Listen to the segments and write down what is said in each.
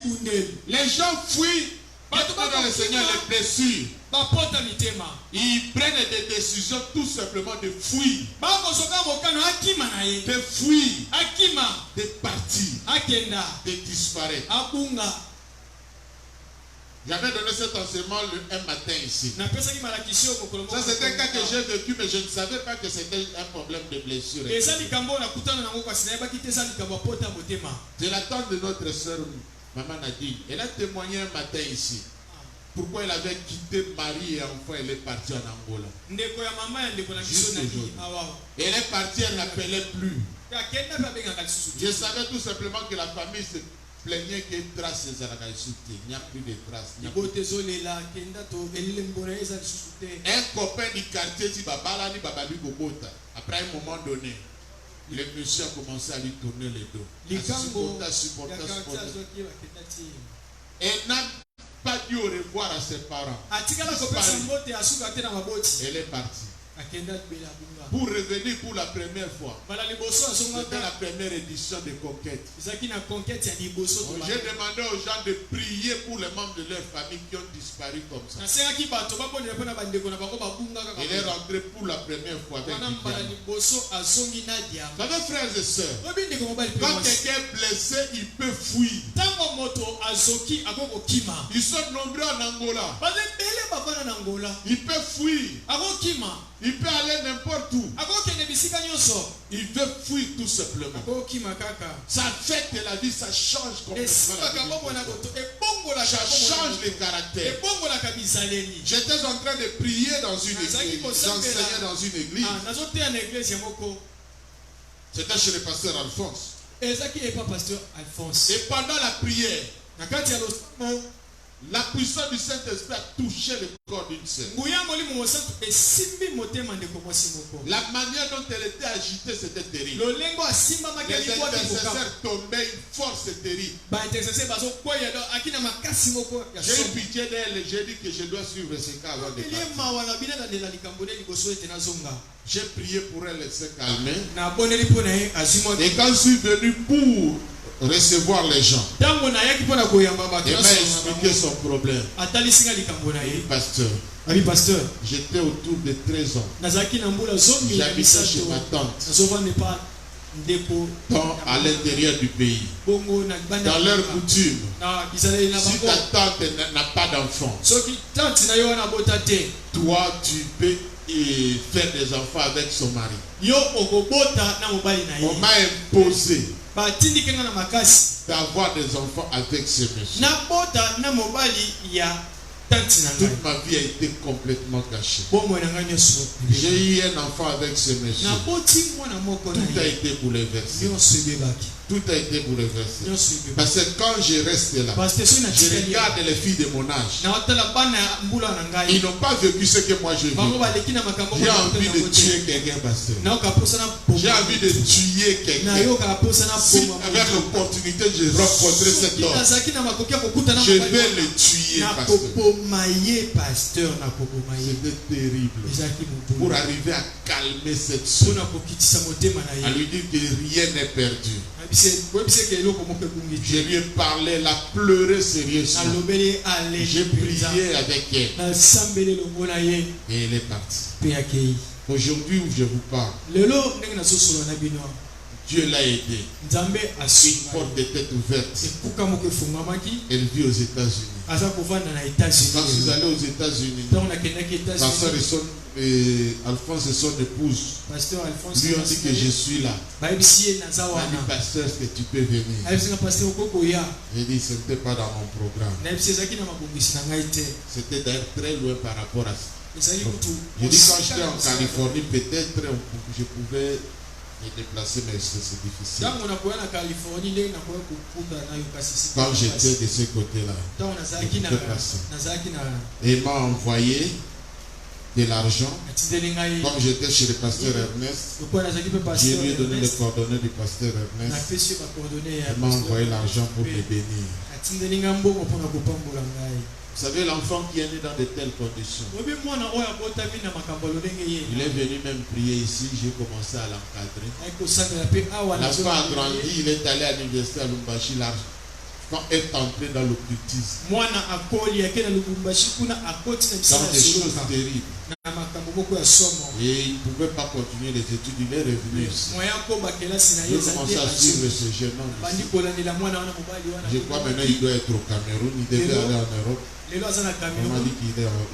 Les gens fuient dans le Seigneur les blessures. Ils prennent des décisions tout simplement de fuir. De fuir. De partir. De disparaître. J'avais donné cet enseignement un matin ici. Ça c'était un cas que j'ai vécu, mais je ne savais pas que c'était un problème de blessure. C'est la tante de notre soeur, maman Nadine. Elle a témoigné un matin ici. Pourquoi elle avait quitté mari et enfant, elle est partie en Angola. Elle est partie, elle n'appelait plus. Je savais tout simplement que la famille se plaignait que traces il n'y a plus de traces. Un copain du quartier dit après un moment donné, le monsieur a commencé à lui tourner le dos. Elle n'a pas dit au revoir à ses parents. Elle est partie. Pour revenir pour la première fois. C'était la première édition de Conquête. J'ai demandé aux gens de prier pour les membres de leur famille qui ont disparu comme ça. Elle est rentrée pour la première fois avec Didier. Mes frères et sœurs, quand quelqu'un est blessé, il peut fuir. Ils sont nombreux en Angola. Il peut fuir. Il peut aller n'importe où. Il veut fuir tout simplement. Ça affecte la vie, ça change complètement. Ça change les caractères. J'étais en train de prier dans une église, d'enseigner dans une église. C'était chez le pasteur Alphonse. Et pendant la prière, la puissance du Saint-Esprit a touché le corps d'une sœur. La manière dont elle était agitée, c'était terrible. Les intercesseurs tombaient, une force terrible. J'ai eu pitié d'elle, j'ai dit que je dois suivre ce cas avant de partir. J'ai prié pour elle, elle s'est calmée. Et quand je suis venu pour recevoir les gens, il m'a expliqué son problème. Pasteur, j'étais autour de 13 ans. J'habitais chez ma tante à l'intérieur du pays. Dans leur coutume, si ta tante n'a pas d'enfant, toi tu peux faire des enfants avec son mari. On m'a imposé d'avoir des enfants avec ce monsieur. Toute ma vie a été complètement gâchée. J'ai eu un enfant avec ce monsieur. Tout a été bouleversé. Tout a été bouleversé. Parce que quand je reste là, je regarde les filles de mon âge. Ils n'ont pas vécu ce que moi je vis. J'ai envie de tuer quelqu'un, pasteur. J'ai envie de tuer quelqu'un. Si avec l'opportunité de rencontrer cet homme, je vais le tuer, pasteur. C'était terrible. Pour arriver à calmer cette soeur, à lui dire que rien n'est perdu. Je lui ai parlé, elle a pleuré sérieusement. J'ai prié avec elle. Et elle est partie. Aujourd'hui où je vous parle, Dieu l'a aidé. Une porte de tête ouverte. Elle vit aux États-Unis. Quand vous allez aux États-Unis, Alphonse et son épouse lui ont dit que je suis là. Il a dit, pasteur, est-ce que tu peux venir? J'ai dit, ce n'était pas dans mon programme. C'était d'ailleurs très loin par rapport à ça. J'ai dit, quand j'étais en Californie, peut-être je pouvais me déplacer, mais c'est difficile. Quand j'étais de ce côté-là, et il m'a envoyé de l'argent. Comme j'étais chez le pasteur Ernest, je lui ai donné les coordonnées du pasteur Ernest. Il m'a envoyé l'argent pour me bénir. Vous savez, l'enfant qui est né dans de telles conditions, il est venu même prier ici, j'ai commencé à l'encadrer. L'enfant a grandi, il est allé à l'université à Lumbashi, L'enfant est entré dans l'occultisme. Dans des choses terribles. Et il ne pouvait pas continuer les études. Il est revenu ici. Il a commencé à suivre ce jeune homme ici. Je crois maintenant qu'il doit être au Cameroun. Il devait aller en Europe. On m'a dit qu'il est au Cameroun.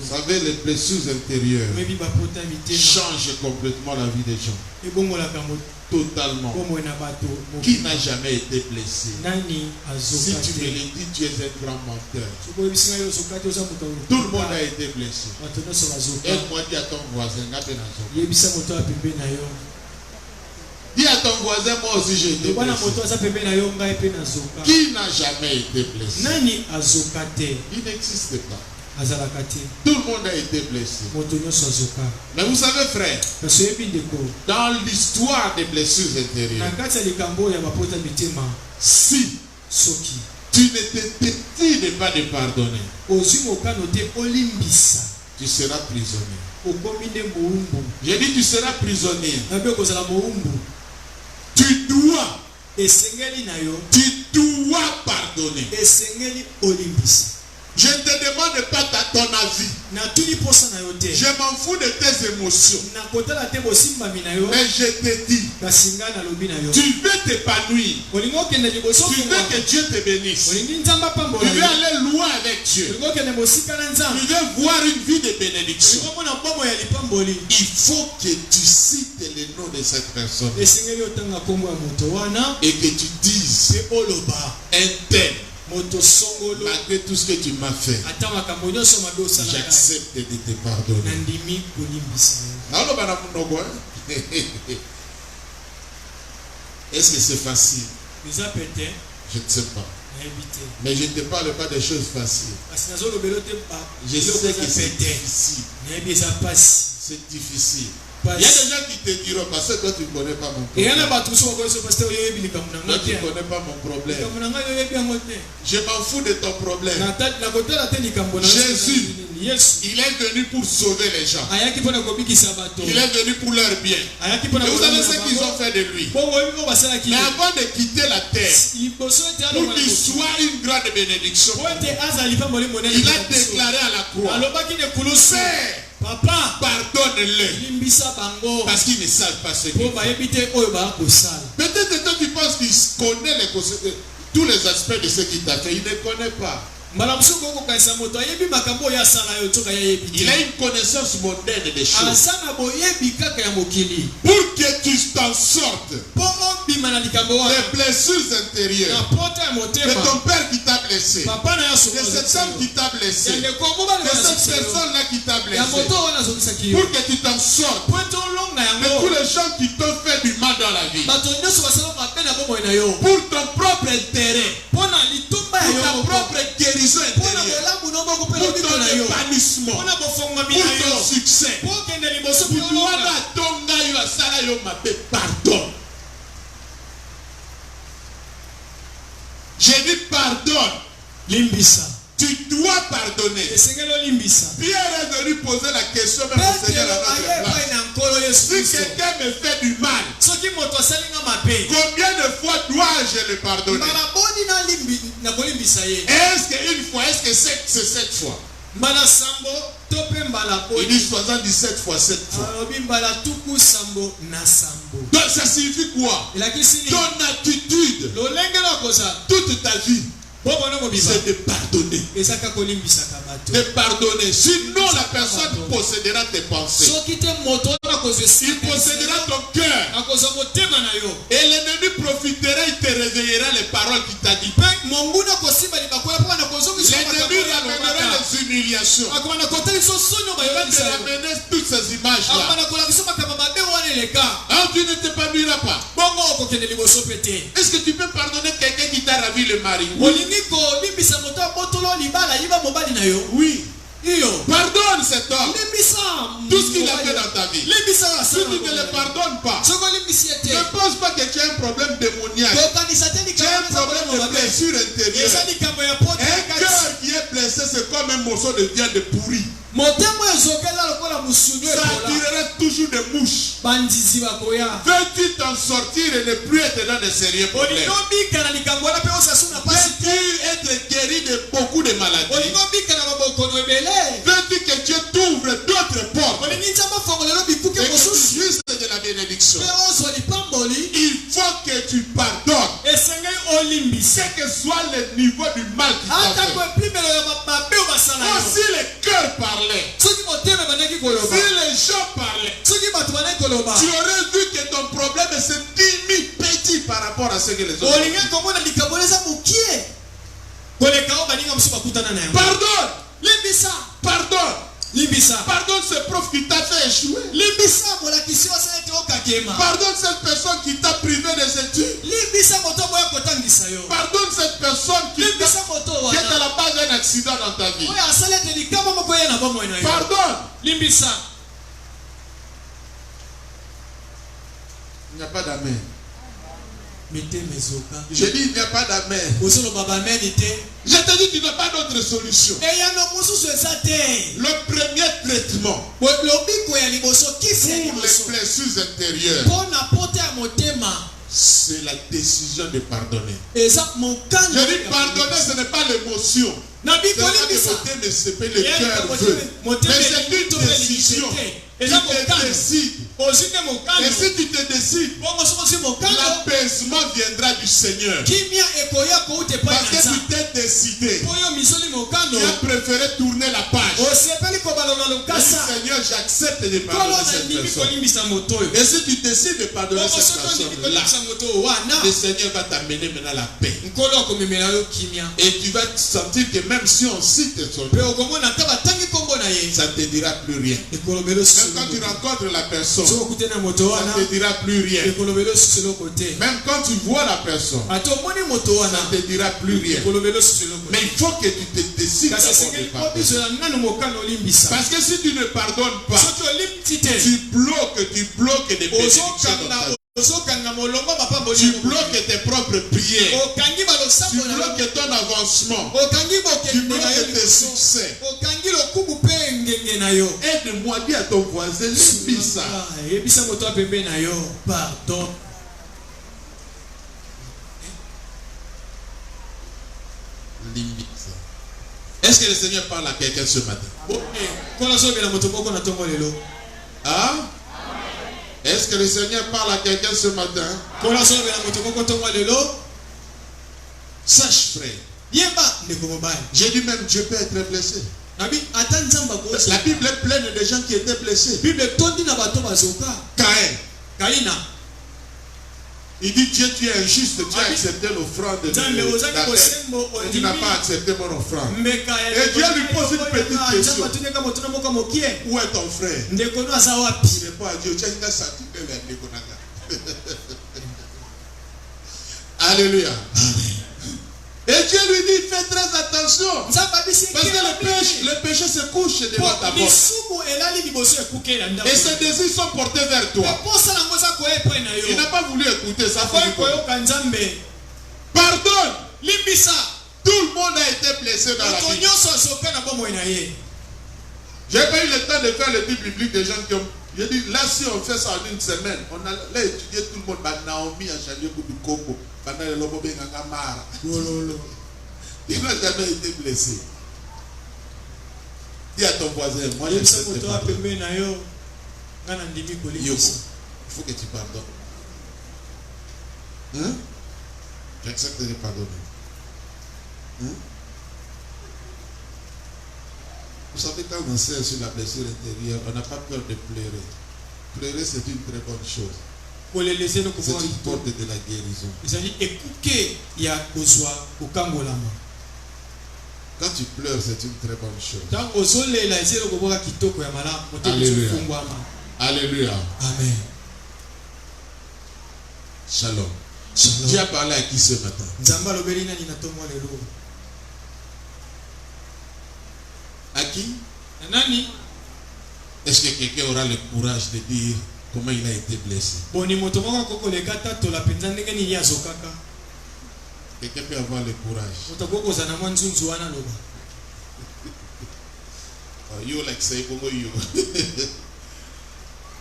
Vous savez, les blessures intérieures changent complètement la vie des gens. Totalement. Qui n'a jamais été blessé? Si tu me le dis, tu es un grand menteur. Tout le monde a été blessé. Aide-moi, dis à ton voisin. Dis à ton voisin, moi aussi j'ai été blessé. Qui n'a jamais été blessé? Il n'existe pas. Tout le monde a été blessé. Mais vous savez, frère, dans l'histoire des blessures intérieures, si tu ne te décides pas de pardonner, tu seras prisonnier. J'ai dit tu seras prisonnier. Tu dois pardonner. Je ne te demande pas ton avis. Je m'en fous de tes émotions. Mais je te dis, tu veux t'épanouir. Tu veux que Dieu te bénisse. Tu veux aller loin avec Dieu. Tu veux voir une vie de bénédiction. Il faut que tu cites le nom de cette personne. Et que tu dises un tel. Malgré tout ce que tu m'as fait, j'accepte de te pardonner. Est-ce que c'est facile? Je ne sais pas. Mais je ne te parle pas des choses faciles. Je sais que c'est difficile. C'est difficile. Il y a des gens qui te diront, parce que toi tu ne connais pas mon problème. Toi tu ne connais pas mon problème. Je m'en fous de ton problème. Jésus, il est venu pour sauver les gens. Il est venu pour leur bien. Et vous savez ce qu'ils ont fait de lui. Mais avant de quitter la terre, pour qu'il soit une grande bénédiction, il a déclaré à la croix, Père, Papa, pardonne-le. Parce qu'ils ne savent pas ce qu'ils font. Peut-être que toi tu penses qu'il connaît tous les aspects de ce qu'il t'a fait. Il ne connaît pas. Il a une connaissance moderne des choses. Pour que tu t'en sortes des blessures intérieures, de ton père qui t'a blessé, de cette femme qui t'a blessé, de cette personne-là qui t'a blessé, pour que tu t'en sortes de tous les gens qui t'ont fait du mal dans la vie, pour ton propre intérêt, pour ta propre guérison intérieure, pour ton épanouissement, pour ton succès, pardonne. J'ai dit pardonne. Limbisa. Tu dois pardonner. Pierre est venu poser la question même au Seigneur à notre place. Si quelqu'un me fait du mal, combien de fois dois-je le pardonner? Est-ce qu'une fois? Est-ce que c'est 7 fois? Il dit 77 fois 7 fois. Donc ça signifie quoi? Ton attitude toute ta vie, c'est de pardonner. De pardonner. Sinon la personne possédera tes pensées. Il possédera ton cœur. Et l'ennemi profitera, il te réveillera les paroles qu'il t'a dit. L'ennemi ramènera les humiliations. Il va te ramener toutes ces images-là. Ah, tu ne t'épanouiras pas. Est-ce que tu peux pardonner quelqu'un qui t'a ravi le mari? Oui. Pardonne cet homme. Tout ce qu'il a fait dans ta vie. Si tu ne le pardonnes pas, ne pense pas que tu as un problème démoniaque. Tu as un problème de blessure intérieure. Un cœur qui est blessé, c'est comme un morceau de viande pourrie. Ça attirera toujours des mouches. Veux-tu t'en sortir et ne plus être dans de sérieux problèmes? Veux-tu être guéri de beaucoup de maladies? Veux-tu que Dieu t'ouvre d'autres portes? Et juste de la bénédiction. Il faut que tu pardonnes. Quel que soit le niveau du mal qui t'a fait. Si le cœur parlait, si les gens parlaient, tu aurais vu que ton problème se diminue petit par rapport à ce que les autres ont. Pardonne. Pardonne. Pardonne ce prof qui t'a fait échouer. Pardonne cette personne qui t'a privé des études. Pardonne cette personne qui est à la base d'un accident dans ta vie. Pardonne. Il n'y a pas d'amen. Je dis il n'y a pas d'amen. Je te dis qu'il n'y a pas d'autre solution. Le premier traitement pour les blessures intérieures, c'est la décision de pardonner. Je dis pardonner, ce n'est pas l'émotion. Ce n'est pas que le cœur veut. Mais c'est une décision. Tu te décides. Et si tu te décides, l'apaisement viendra du Seigneur. Parce que tu t'es décidé. Tu as préféré tourner la page. Seigneur, j'accepte de pardonner cette personne. Et si tu décides de pardonner cette personne-là, le Seigneur va t'amener maintenant la paix. Et tu vas te sentir que même si on cite son nom, ça ne te dira plus rien. Même quand tu rencontres la personne, ça ne te dira plus rien. Même quand tu vois la personne, ça ne te dira plus rien. Mais il faut que tu te décides d'abord de pardonner. Parce que si tu ne pardonnes pas, tu bloques des bénédictions dans ta vie. Tu bloques tes propres prières. Tu bloques ton avancement. Tu bloques tes succès. Aide-moi, dis à ton voisin, lis ça. Pardon. Est-ce que le Seigneur parle à quelqu'un ce matin? Hein? Est-ce que le Seigneur parle à quelqu'un ce matin? Sache, frère. J'ai dit même Dieu peut être blessé. La Bible est pleine de gens qui étaient blessés. Caïn. Il dit Dieu, tu es injuste, tu as accepté l'offrande de d'Abel. Tu n'as pas accepté mon offrande. Et Dieu lui pose une petite question. Où est ton frère? Il répond à Dieu. Alléluia. Et Dieu lui dit, fais très attention. Parce que le péché se couche devant ta porte. Et ses désirs sont portés vers toi. Il n'a pas voulu écouter ça. Pardonne. Tout le monde a été blessé dans la vie. J'ai pas eu le temps de faire l'étude biblique des gens qui ont... J'ai dit, là, si on fait ça en une semaine, on a là étudié tout le monde. Naomi a changé pour du Congo. Il n'a jamais été blessé. Dis à ton voisin, moi j'accepte de pardonner. Il faut que tu pardonnes. Hein? J'accepte de pardonner. Hein? Vous savez, quand on sait sur la blessure intérieure, on n'a pas peur de pleurer. Pleurer, c'est une très bonne chose. C'est une porte de la guérison. Quand tu pleures, c'est une très bonne chose. Alléluia. Alléluia. Amen. Shalom. Dieu a parlé à qui ce matin? À qui? Est-ce que quelqu'un aura le courage de dire comment il a été blessé? Quelqu'un peut avoir le courage. You like say you.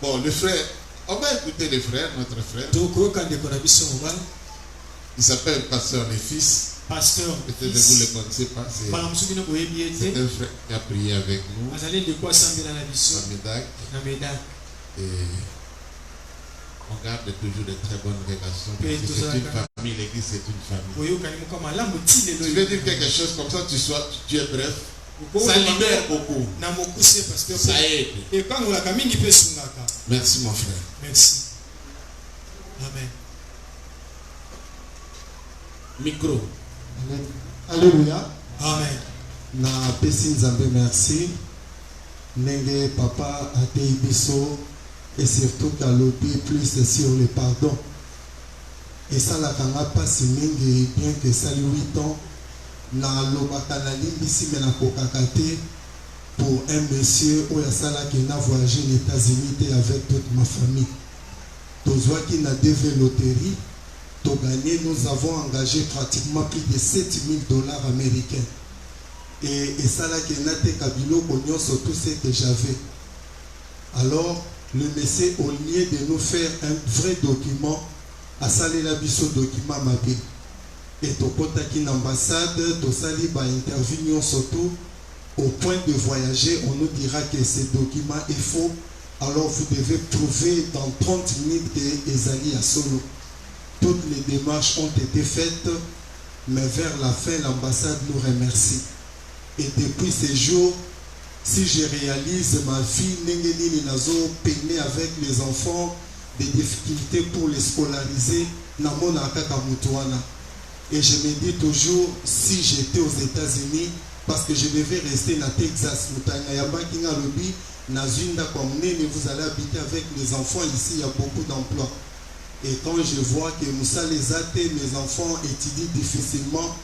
Bon, le frère, On va écouter les frères, notre frère. Il s'appelle Pasteur les Fils. Pasteur. Peut-être que vous ne le connaissez pas. C'est un frère qui a prié avec nous. À Médac. Et on garde toujours de très bonnes relations. C'est une famille, l'église c'est une famille. Tu veux dire quelque chose comme ça, tu es bref. Ça libère beaucoup. Ça aide. Merci mon frère. Merci. Amen. Micro. Alléluia. Amen. Na pesi nzambe merci. Nenge papa atei biso et surtout kalobi plus sur le pardon. Et ça la kanga passe mingi bien que ça 8 ans na lobaka na limbisi mena kokakate pour un monsieur où yasala qui n'a voyagé aux États-Unis avec toute ma famille. Tozwa qui n'a dévé loterie. Gagné, nous avons engagé pratiquement plus de $7,000 américains. Et ça là qui n'a été Kabilo Kognon sur tout ce que j'avais. Alors, le monsieur, au lieu de nous faire un vrai document, a salé la biso document mabé. Et tokota qui l'ambassade, tosali ba interview surtout au point de voyager, on nous dira que ce document est faux. Alors vous devez prouver dans 30 minutes que Ezali a solo. Toutes les démarches ont été faites, mais vers la fin, l'ambassade nous remercie. Et depuis ces jours, si je réalise ma vie, Nengenini Nazo peine avec les enfants, des difficultés pour les scolariser, Namona Kakamutuana. Et je me dis toujours, si j'étais aux États-Unis, parce que je devais rester à Texas, vous allez habiter avec les enfants ici, il y a beaucoup d'emplois. Et quand je vois que Moussa les athées, mes enfants étudient difficilement,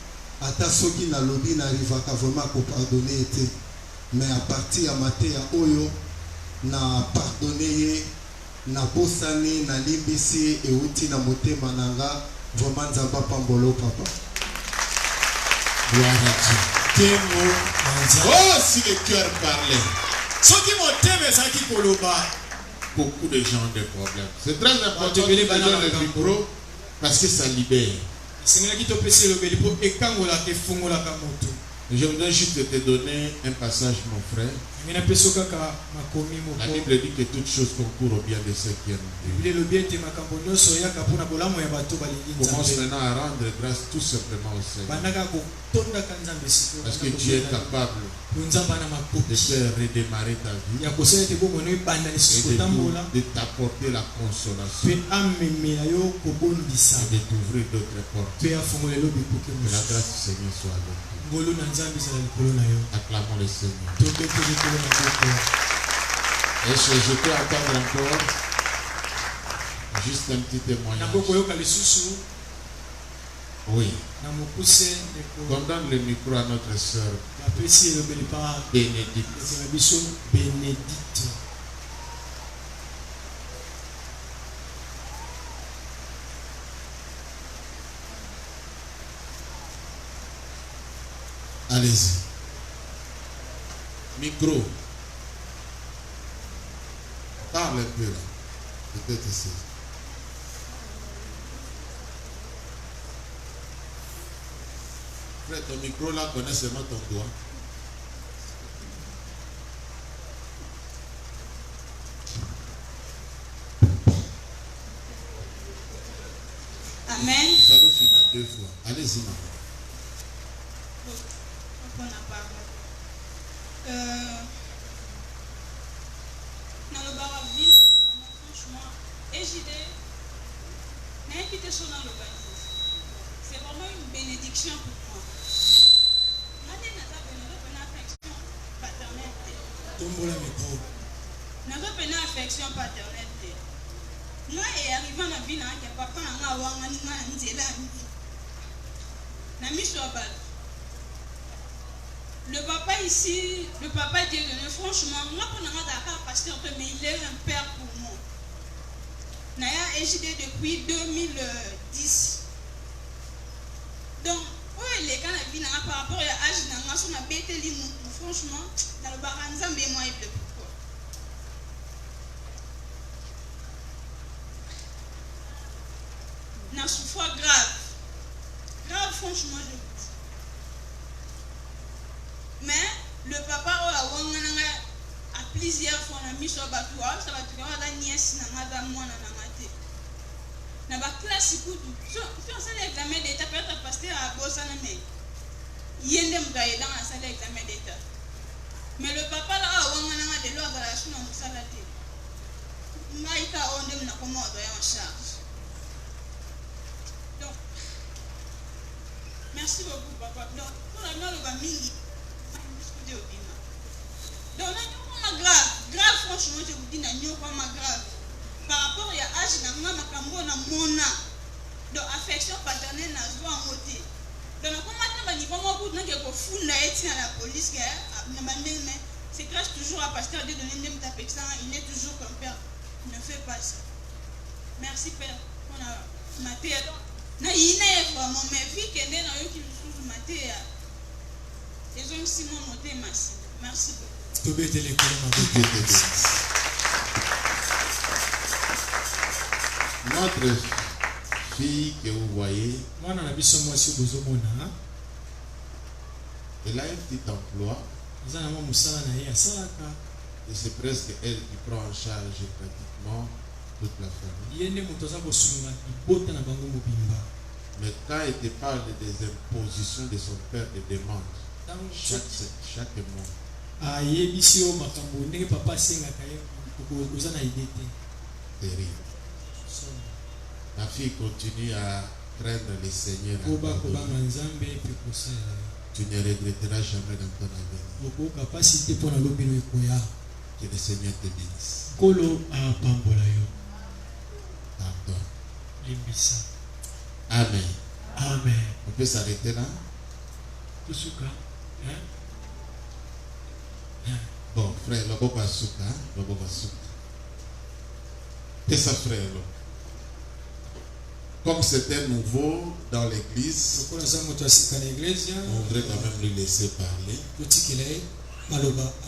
à Tassoki na lobby n'arrive à vraiment pardonner. Mais à partir de Maté à Oyo, na pardonné, na Bossani, na Limbisi et Outi na Moté Mananga, vraiment Zamba Pambolo papa. Gloire à Dieu. Oh, si le cœur parlait. Beaucoup de gens ont des problèmes. C'est très important de donner le micro parce que ça libère. Je voudrais juste te donner un passage, mon frère. La Bible dit que toutes choses concourent au bien de ceux qui aiment Dieu. Commence maintenant à rendre grâce tout simplement au Seigneur. Parce que Dieu est capable de faire redémarrer ta vie et de t'apporter la consolation et de t'ouvrir d'autres portes. Que la grâce du Seigneur soit avec toi. Acclamons le Seigneur. Est-ce que je peux attendre encore juste un petit témoignage? Oui. On donne le micro à notre sœur Bénédicte. Allez-y. Micro. Parle un peu là. Peut-être ici. Frère, ton micro là connaît seulement ton doigt. Amen. Nous allons finir 2 fois. Allez-y, maman. On a parlé. Dans le bar à ville, franchement, EJD, l'invitation dans l'organisation, c'est vraiment une bénédiction pour moi. Nous avons une affection paternelle. Nous avons une affection paternelle. Moi, arrivant dans la ville, papa a le papa ici, le papa dit franchement, moi pour nous pasteur, mais il est un père pour moi. Naya EJD depuis 2010. Donc, les gens qui par rapport à l'âge, on a bêté franchement, dans le baranzam, mais moi il pleut pourquoi. n'a souffert grave. Grave, franchement, je vous dis. Mais le papa a plusieurs fois mis sur le bateau, ça va te dire la nièce n'a moi na ba classe kutu so on sait l'examen d'état peut-être pasteur à bosana mais yende mutaye dans la salle d'examen d'état mais le papa là wangana de l'ordre la suna musala te maika onde na komodo ya en charge. Donc merci beaucoup papa. Donc pour la mère le ba mingi discuter au dina donc na grave franchement je vous dis na nyo pas grave par rapport à l'âge de la mona, de affection paternelle na joie en côté. Donc, comment tu vas la police, c'est grâce toujours à pasteur de donner il est toujours comme père. Ne fais pas ça. Merci père. On a maté. Na yine vraiment mais vie qui est dans qui nous maté. Les hommes si mon moté massif. Merci beaucoup. Notre fille que vous voyez, elle a un petit emploi et c'est presque elle qui prend en charge pratiquement toute la famille. Mais quand elle te parle des impositions de son père, des demandes, chaque mois, terrible. La fille continue à craindre le Seigneur. Tu ne regretteras jamais dans ton avenir. Que le Seigneur te bénisse. Pardon. Amen. Amen. On peut s'arrêter là. Bon, frère, le boba souka. C'est ça, frère. Comme c'était nouveau dans l'église, on voudrait quand même lui laisser parler.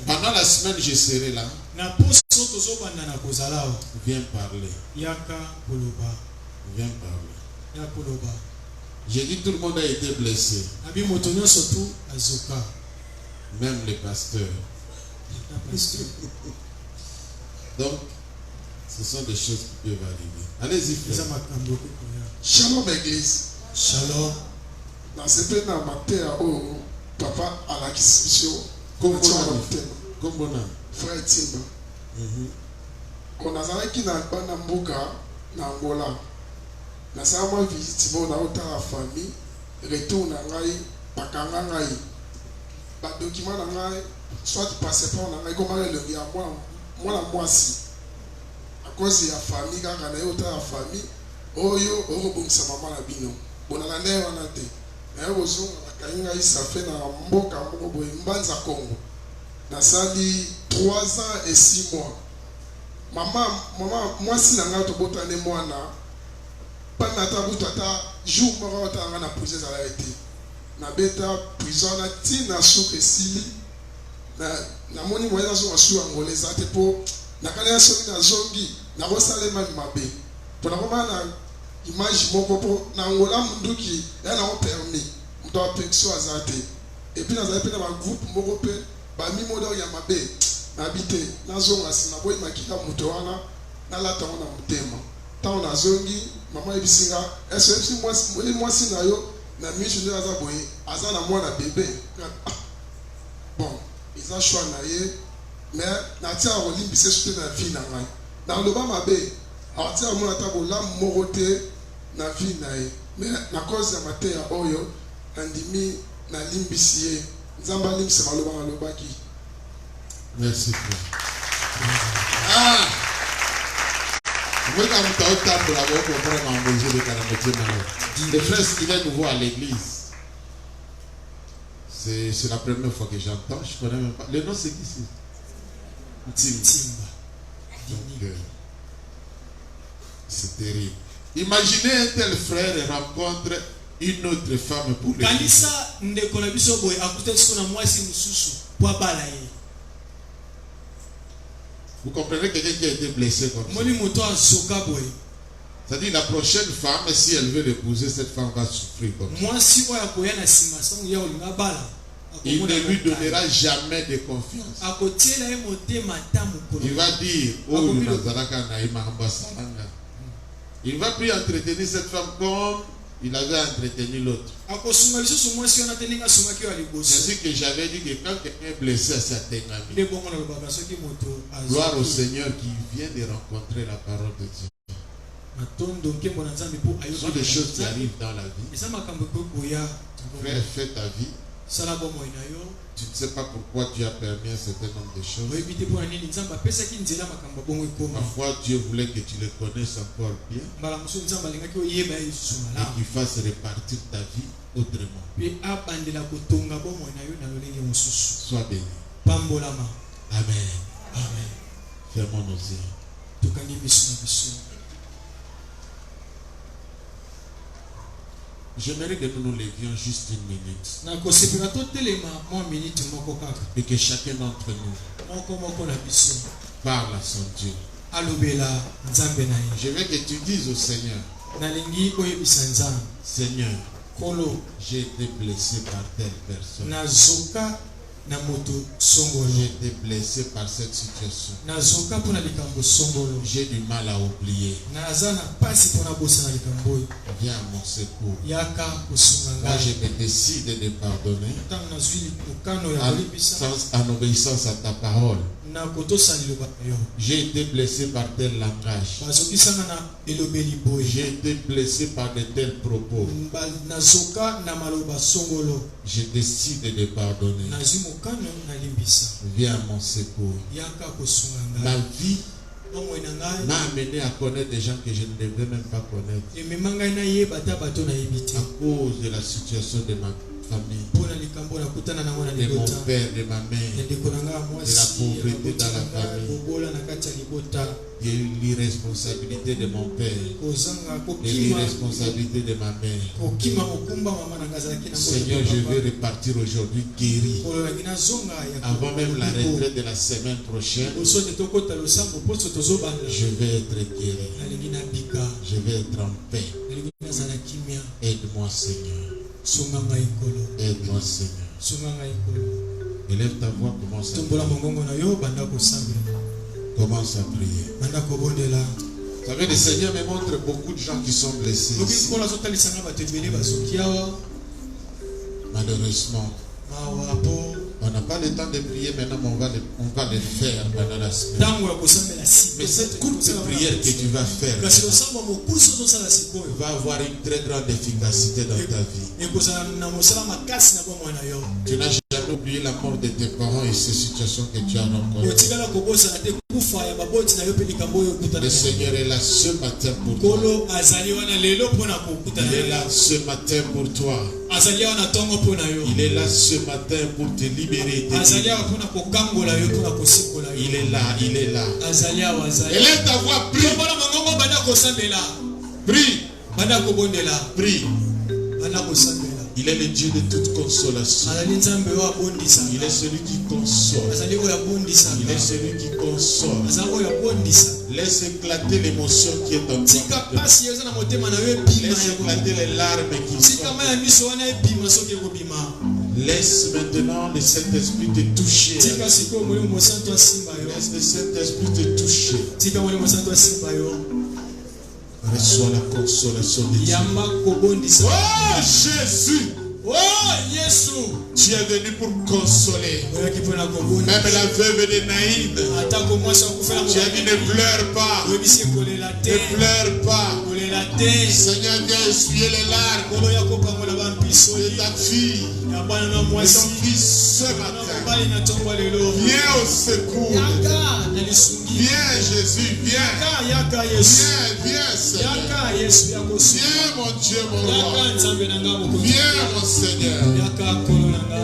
Pendant la semaine, je serai là. Viens parler. Viens parler. J'ai dit tout le monde a été blessé. Même les pasteurs. Donc, ce sont des choses qui peuvent arriver. Allez-y, frère. Shalom, église. Shalom. Dans ce pays, dans ma terre, papa à la question, frère Timba. On a zara qui n'a pas n'amboka n'angola. Na sa moi visite bon na autant famille retour na ngai pakanga ngai. Ba document na ngai soit passeport na ngai comment le dia moi si. À cause ya famille kaka na autant famille oyo okobongisa mama na bino. Bona na ndé wana te. Na yo zo na kainga isa fait na mboka moko boye mbanza Congo. Na sali 3 ans et 6 mois. Maman, moi si nanga to botane mwana pas na tabu tata jour moko tanga na prison za la été. Na beta prison na ti na souke sili na moni moya zo asu angoleza te po na kana so na zongi na bosale mabe. Pona koma na image moko po na ngola munduki ya na o permis ndo apexo azate. Et puis na za pe na ba groupe moko pe ba mi modo ya mabe. Na bité na zonga sina boy makika muto wana na lata wana mutema ta na zongi mama ebisinga SFC moi sina yo na missionnaire aza boy aza na mwana bébé bon ils ont choix na ye mais na tia olimbise soute na vie na ngai na loba mabe atia mona ta bola morote na vie na ye mais na cause ya maté ya oyo andimi na limbisi ye nzamba limbisa maloba na lobaki. Merci, frère. Ah! Les frères qui viennent nous voir à l'église, c'est la première fois que j'entends. Je ne connais même pas. Le nom, c'est qui Timba. Donc, c'est terrible. Imaginez un tel frère rencontre une autre femme pour le Vous comprenez quelqu'un qui a été blessé comme ça. C'est-à-dire la prochaine femme, si elle veut l'épouser, cette femme va souffrir comme ça. Il ne lui donnera jamais de confiance. Il va dire, oh, il va plus entretenir cette femme comme il avait entretenu l'autre. C'est ce que j'avais dit, que quand quelqu'un est blessé à certains amis, gloire au Seigneur qui vient de rencontrer la parole de Dieu. Ce sont des choses qui arrivent dans la vie. Frère, fais ta vie. Tu ne sais pas pourquoi Dieu a permis un certain nombre de choses. Parfois Dieu voulait que tu le connaisses encore bien et qu'il fasse repartir ta vie autrement. Sois béni. Amen. Fermons nos yeux. J'aimerais que nous nous levions juste une minute et que chacun d'entre nous parle à son Dieu. Je veux que tu dises au Seigneur, Seigneur, j'ai été blessé par telle personne. J'ai été blessé par cette situation. J'ai du mal à oublier. Viens à mon secours. Moi, je me décide de pardonner en obéissance à ta parole. J'ai été blessé par tel langage. J'ai été blessé par de tels propos. Je décide de pardonner. Viens à mon secours. Ma vie m'a amené à connaître des gens que je ne devais même pas connaître à cause de la situation de ma famille, de mon père, de ma mère, de la pauvreté dans la famille, de l'irresponsabilité de mon père, de l'irresponsabilité de ma mère. Seigneur, je veux repartir aujourd'hui guéri. Avant même la retraite de la semaine prochaine, je vais être guéri. Je vais être en paix. Aide-moi, Seigneur. Aide-moi, Seigneur. Élève ta voix, commence à prier. Commence à prier. Vous savez, le Seigneur me montre beaucoup de gens qui sont blessés ici. Malheureusement, on n'a pas le temps de prier maintenant, mais on va le faire pendant la semaine. Mais cette courte prière que tu vas faire va avoir une très grande efficacité dans ta vie. Tu n'as jamais oublié la mort de tes parents et ces situations que tu as rencontrées. Le Seigneur est là ce matin pour toi. Il est là ce matin pour toi. Il est là ce matin pour te libérer. Il est là, il est là. Élève ta voix, prie. Prie. Prie. Il est le Dieu de toute consolation. Il est celui qui console. Il est celui qui console. Laisse éclater l'émotion qui est en toi. Laisse éclater les larmes qui sont. Laisse maintenant le Saint-Esprit te toucher. Laisse le Saint-Esprit te toucher. Reçois la consolation de Dieu. Oh Jésus! Oh Jésus! Tu es venu pour consoler. Même la veuve de Naïm. Tu as dit ne pleure pas. Ne pleure pas. Seigneur, viens essuyer les larmes de ta fille. Et son fils ce matin. Viens au secours. Viens Jésus, viens. Viens Seigneur. Viens mon Dieu, mon roi. Viens mon Seigneur.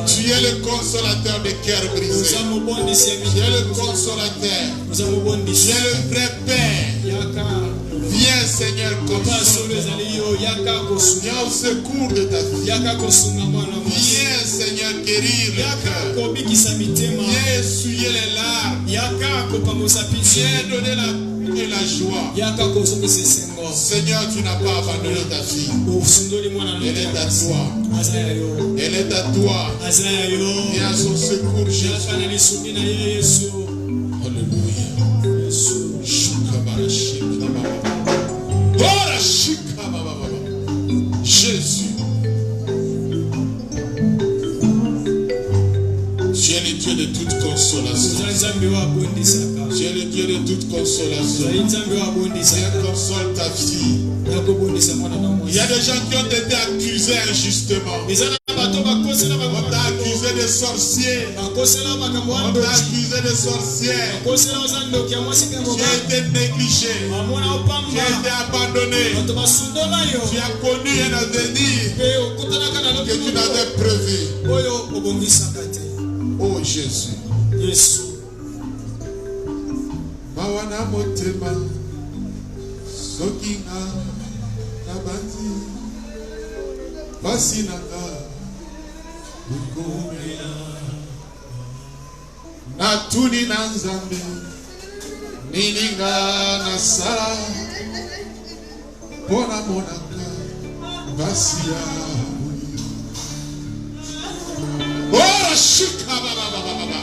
Tu es le consolateur des cœurs brisés. Tu es le consolateur. Tu es le vrai Père. Viens Seigneur, viens au secours de ta fille. Viens Seigneur, guérir le cœur. Viens essuyer les larmes. Viens donner et la joie. Seigneur, tu n'as pas abandonné ta fille. Elle est à toi. Elle est à toi. Et à son secours, Jésus. Alléluia. Jésus. Tu es le Dieu de toute consolation. Tu es le Dieu de toute consolation. Viens console ta fille. Il y a des gens qui ont été accusés injustement. On t'a accusé de sorcier. On t'a accusé de sorcière. Tu as été négligé. Tu as été abandonné. Tu as connu un avenir que tu n'avais prévu. Oh Jésus. Mawana motema sokinga nabandi basinanga ukomela natuni na nzambe nininga nasala pona monaka basia oh shika baba baba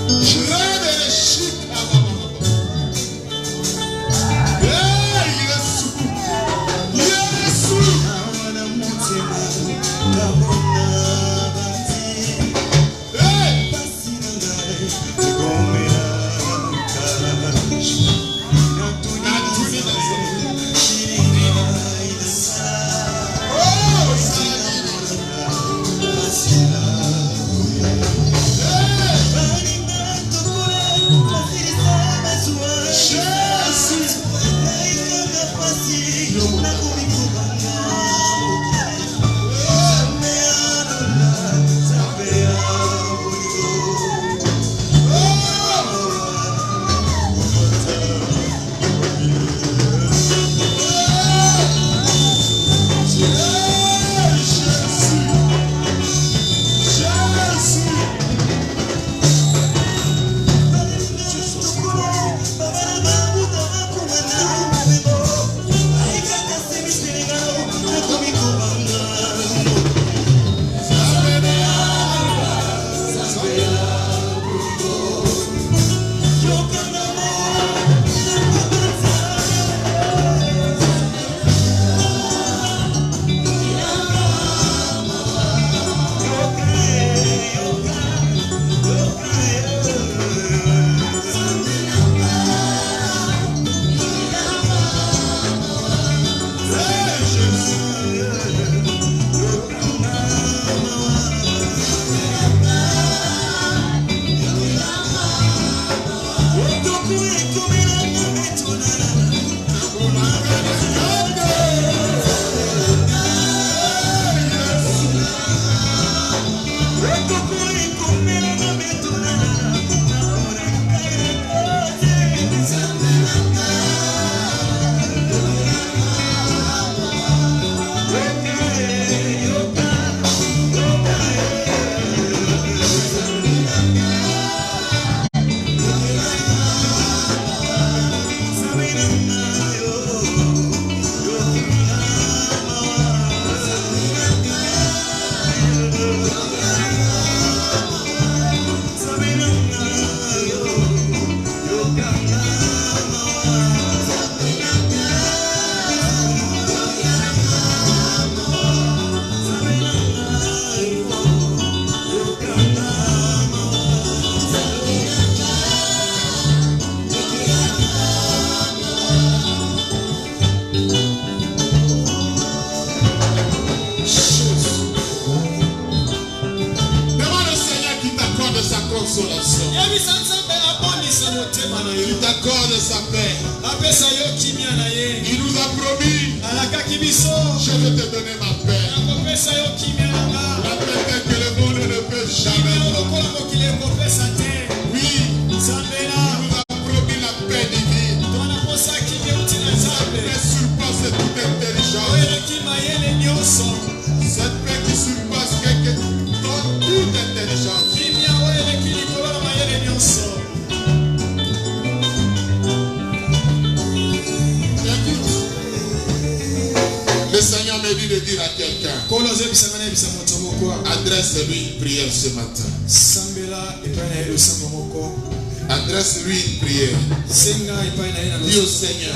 Jrede shika baba Il t'accorde sa paix. Il nous a promis, je vais te donner ma paix. La paix que le monde ne peut jamais donner. Oui, il nous a promis la paix divine. Paix surpasse toute intelligence. Cette paix qui surpasse toute intelligence. Adresse-lui une prière ce matin. Adresse-lui une prière. Dis au Seigneur,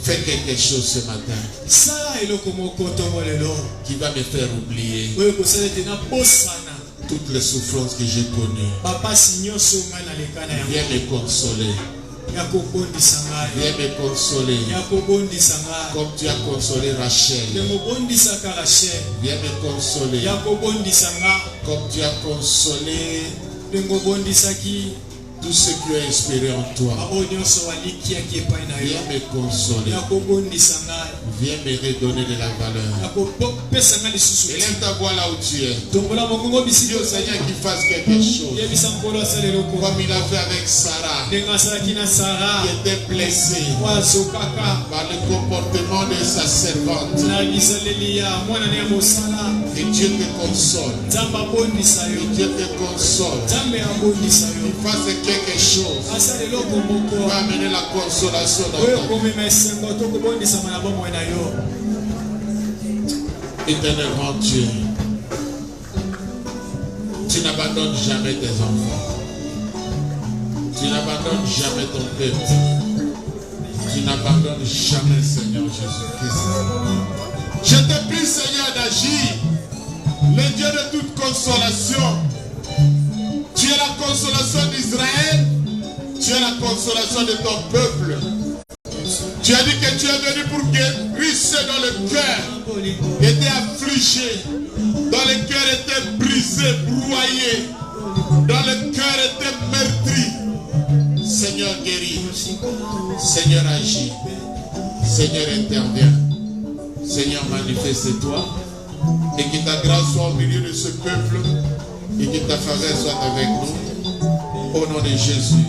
fais quelque chose ce matin qui va me faire oublier toutes les souffrances que j'ai connues. Viens me consoler. Viens me consoler. Comme tu as consolé Rachel. Viens me consoler. Comme tu as consolé tous ceux qui ont espéré en toi. Viens me consoler. Viens me redonner de la valeur. Élève ta voix là où tu es. Dis au Seigneur qu'il fasse quelque chose. Comme il a fait avec Sarah, qui était blessée par le comportement de sa servante. Et Dieu te console. Et Dieu te console. Il fasse quelque chose va amener la consolation dans ta vie. Éternel grand Dieu, tu n'abandonnes jamais tes enfants. Tu n'abandonnes jamais ton peuple. Tu n'abandonnes jamais, Seigneur Jésus-Christ. Je te prie, Seigneur, d'agir. Le Dieu de toute consolation. Tu es la consolation d'Israël. Tu es la consolation de ton peuple. Tu as dit que tu es venu pour guérir ceux dans le cœur étaient affligés, dans le cœur étaient brisés, broyés, dans le cœur étaient meurtris. Seigneur guéris. Seigneur agis. Seigneur interviens. Seigneur manifeste-toi. Et que ta grâce soit au milieu de ce peuple. Et que ta faveur soit avec nous. Au nom de Jésus.